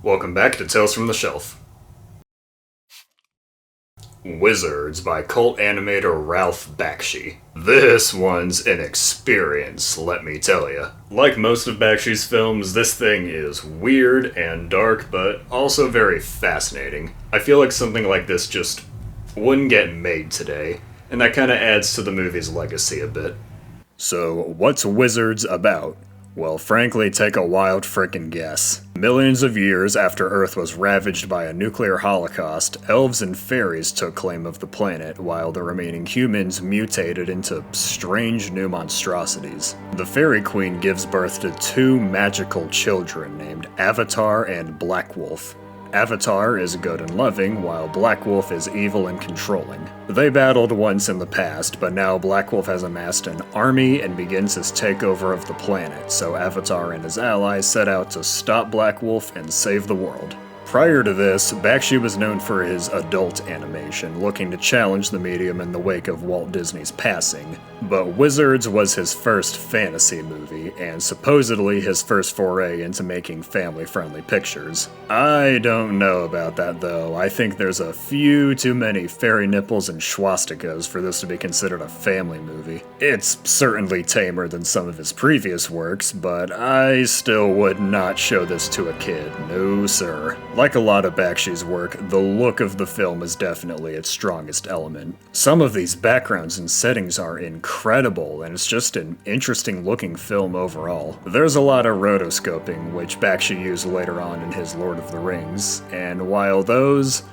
Welcome back to Tales from the Shelf. Wizards by cult animator Ralph Bakshi. This one's an experience, let me tell ya. Like most of Bakshi's films, this thing is weird and dark, but also very fascinating. I feel like something like this just wouldn't get made today, and that kinda adds to the movie's legacy a bit. So, what's Wizards about? Well, frankly, take a wild frickin' guess. Millions of years after Earth was ravaged by a nuclear holocaust, elves and fairies took claim of the planet, while the remaining humans mutated into strange new monstrosities. The Fairy Queen gives birth to two magical children named Avatar and Black Wolf. Avatar is good and loving, while Black Wolf is evil and controlling. They battled once in the past, but now Black Wolf has amassed an army and begins his takeover of the planet, so Avatar and his allies set out to stop Black Wolf and save the world. Prior to this, Bakshi was known for his adult animation, looking to challenge the medium in the wake of Walt Disney's passing. But Wizards was his first fantasy movie, and supposedly his first foray into making family-friendly pictures. I don't know about that though. I think there's a few too many fairy nipples and swastikas for this to be considered a family movie. It's certainly tamer than some of his previous works, but I still would not show this to a kid, no sir. Like a lot of Bakshi's work, the look of the film is definitely its strongest element. Some of these backgrounds and settings are incredible, and it's just an interesting looking film overall. There's a lot of rotoscoping, which Bakshi used later on in his Lord of the Rings, and while those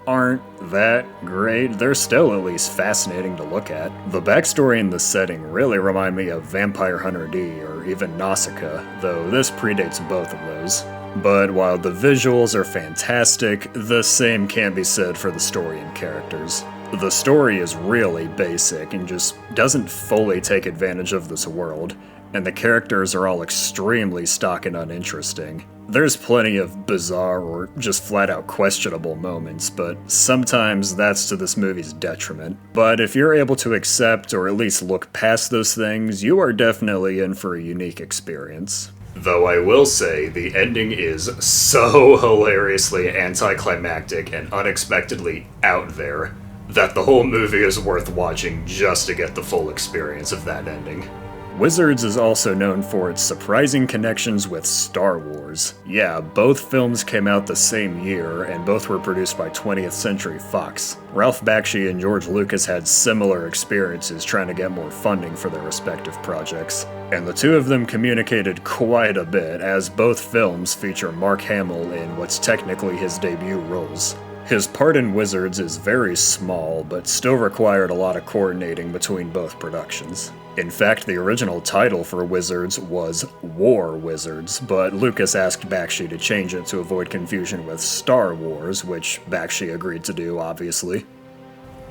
aren't that great, they're still at least fascinating to look at. The backstory and the setting really remind me of Vampire Hunter D or even Nausicaa, though this predates both of those. But while the visuals are fantastic, the same can't be said for the story and characters. The story is really basic and just doesn't fully take advantage of this world, and the characters are all extremely stock and uninteresting. There's plenty of bizarre or just flat out questionable moments, but sometimes that's to this movie's detriment. But if you're able to accept or at least look past those things, you are definitely in for a unique experience. Though I will say, the ending is so hilariously anticlimactic and unexpectedly out there that the whole movie is worth watching just to get the full experience of that ending. Wizards is also known for its surprising connections with Star Wars. Yeah, both films came out the same year, and both were produced by 20th Century Fox. Ralph Bakshi and George Lucas had similar experiences trying to get more funding for their respective projects, and the two of them communicated quite a bit, as both films feature Mark Hamill in what's technically his debut roles. His part in Wizards is very small, but still required a lot of coordinating between both productions. In fact, the original title for Wizards was War Wizards, but Lucas asked Bakshi to change it to avoid confusion with Star Wars, which Bakshi agreed to do, obviously.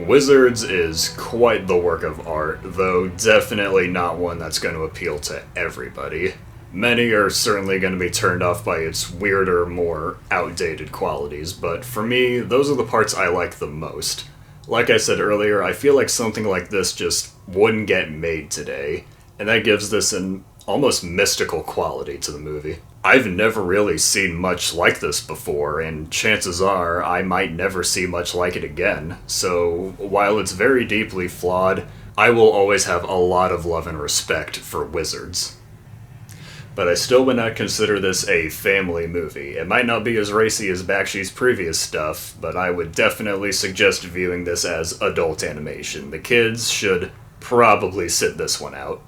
Wizards is quite the work of art, though definitely not one that's going to appeal to everybody. Many are certainly going to be turned off by its weirder, more outdated qualities, but for me, those are the parts I like the most. Like I said earlier, I feel like something like this just wouldn't get made today, and that gives this an almost mystical quality to the movie. I've never really seen much like this before, and chances are I might never see much like it again, so while it's very deeply flawed, I will always have a lot of love and respect for Wizards. But I still would not consider this a family movie. It might not be as racy as Bakshi's previous stuff, but I would definitely suggest viewing this as adult animation. The kids should probably sit this one out.